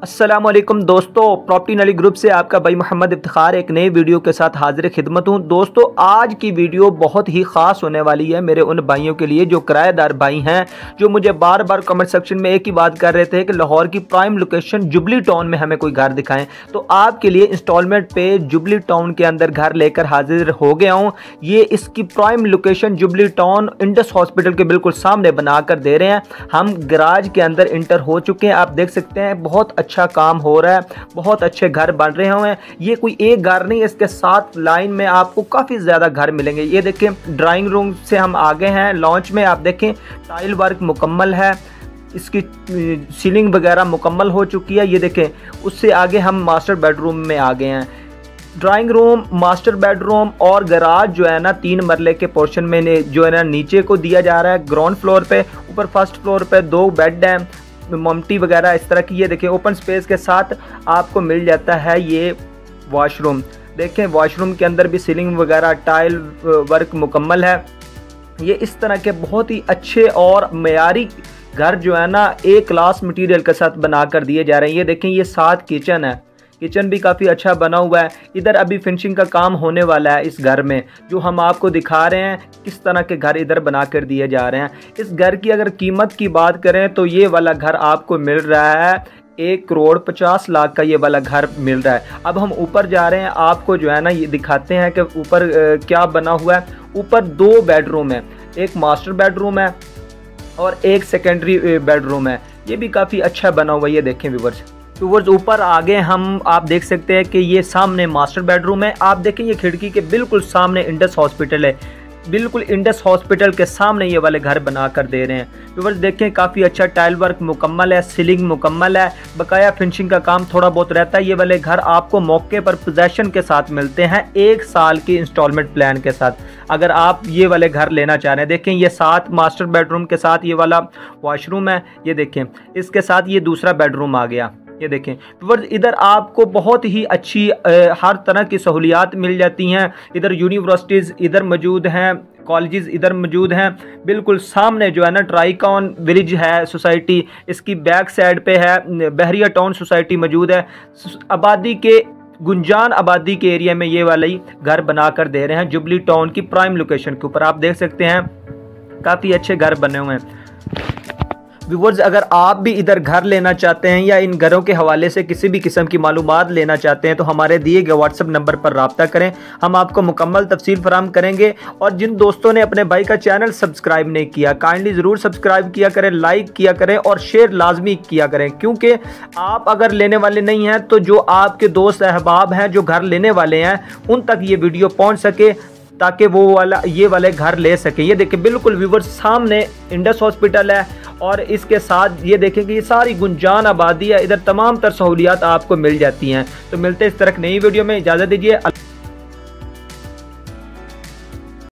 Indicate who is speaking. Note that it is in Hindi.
Speaker 1: अस्सलामुअलैकुम दोस्तों, प्रॉपर्टी नली ग्रुप से आपका भाई मोहम्मद इफ्तिखार एक नई वीडियो के साथ हाजिर खिदमत हूँ। दोस्तों, आज की वीडियो बहुत ही ख़ास होने वाली है मेरे उन भाइयों के लिए जो किराएदार भाई हैं, जो मुझे बार बार कमेंट सेक्शन में एक ही बात कर रहे थे कि लाहौर की प्राइम लोकेशन जुबली टाउन में हमें कोई घर दिखाएं। तो आपके लिए इंस्टॉलमेंट पे जुबली टाउन के अंदर घर लेकर हाजिर हो गया हूँ। ये इसकी prime location jubilee town Indus hospital के बिल्कुल सामने बना कर दे रहे हैं। हम गराज के अंदर इंटर हो चुके हैं, आप देख सकते हैं बहुत अच्छा काम हो रहा है, बहुत अच्छे घर बन रहे हैं। ये कोई एक घर नहीं, इसके साथ लाइन में आपको काफ़ी ज़्यादा घर मिलेंगे। ये देखें, ड्राइंग रूम से हम आगे हैं लॉन्च में, आप देखें टाइल वर्क मुकम्मल है, इसकी सीलिंग वगैरह मुकम्मल हो चुकी है। ये देखें, उससे आगे हम मास्टर बेडरूम में आ गए हैं। ड्राइंग रूम, मास्टर बेडरूम और गराज जो है ना 3 मरले के पोर्शन में जो है ना नीचे को दिया जा रहा है ग्राउंड फ्लोर पे। ऊपर फर्स्ट फ्लोर पे 2 बेड हैं, ममटी वगैरह इस तरह की। ये देखिए ओपन स्पेस के साथ आपको मिल जाता है ये वॉशरूम। देखें वॉशरूम के अंदर भी सीलिंग वगैरह टाइल वर्क मुकम्मल है। ये इस तरह के बहुत ही अच्छे और मयारी घर जो है ना ए क्लास मटेरियल के साथ बना कर दिए जा रहे हैं। ये देखें, ये 7 किचन है, किचन भी काफ़ी अच्छा बना हुआ है। इधर अभी फिनिशिंग का काम होने वाला है इस घर में, जो हम आपको दिखा रहे हैं किस तरह के घर इधर बना कर दिए जा रहे हैं। इस घर की अगर कीमत की बात करें तो ये वाला घर आपको मिल रहा है 1,50,00,000 का ये वाला घर मिल रहा है। अब हम ऊपर जा रहे हैं, आपको जो है ना ये दिखाते हैं कि ऊपर क्या बना हुआ है। ऊपर 2 बेडरूम है, एक मास्टर बेडरूम है और एक सेकेंडरी बेडरूम है। ये भी काफ़ी अच्छा बना हुआ है। ये देखें व्यूअर्स, ऊपर आगे हम आप देख सकते हैं कि ये सामने मास्टर बेडरूम है। आप देखें ये खिड़की के बिल्कुल सामने इंडस हॉस्पिटल है, बिल्कुल इंडस हॉस्पिटल के सामने ये वाले घर बना कर दे रहे हैं। व्यूअर्स देखें, काफ़ी अच्छा टाइल वर्क मुकम्मल है, सीलिंग मुकम्मल है, बकाया फिनिशिंग का काम थोड़ा बहुत रहता है। ये वाले घर आपको मौके पर पोजेसन के साथ मिलते हैं, 1 साल की इंस्टॉलमेंट प्लान के साथ, अगर आप ये वाले घर लेना चाह रहे हैं। देखें ये 7 मास्टर बेडरूम के साथ ये वाला वॉशरूम है। ये देखें, इसके साथ ये दूसरा बेडरूम आ गया। ये देखें व्यूअर्स, इधर आपको बहुत ही अच्छी हर तरह की सहूलियात मिल जाती हैं। इधर यूनिवर्सिटीज़ इधर मौजूद हैं, कॉलेजेस इधर मौजूद हैं। बिल्कुल सामने जो है ना ट्राइकॉन विलेज है सोसाइटी, इसकी बैक साइड पे है बहरिया टाउन सोसाइटी मौजूद है। आबादी के गुंजान आबादी के एरिया में ये वाले ही घर बना कर दे रहे हैं जुबली टाउन की प्राइम लोकेशन के ऊपर। आप देख सकते हैं काफ़ी अच्छे घर बने हुए हैं। व्यूअर्स, अगर आप भी इधर घर लेना चाहते हैं या इन घरों के हवाले से किसी भी किस्म की मालूमात लेना चाहते हैं तो हमारे दिए गए व्हाट्सएप नंबर पर रब्ता करें, हम आपको मुकम्मल तफसील फराहम करेंगे। और जिन दोस्तों ने अपने भाई का चैनल सब्सक्राइब नहीं किया, काइंडली ज़रूर सब्सक्राइब किया करें, लाइक किया करें और शेयर लाजमी किया करें, क्योंकि आप अगर लेने वाले नहीं हैं तो जो आपके दोस्त अहबाब हैं जो घर लेने वाले हैं उन तक ये वीडियो पहुँच सके, ताकि वो वाला ये वाले घर ले सकें। ये देखिए बिल्कुल व्यूअर्स सामने इंडस हॉस्पिटल है और इसके साथ ये देखें कि ये सारी गुंजान आबादी है। इधर तमाम तर सहूलियात आपको मिल जाती हैं। तो मिलते हैं इस तरह नई वीडियो में, इजाज़त दीजिए।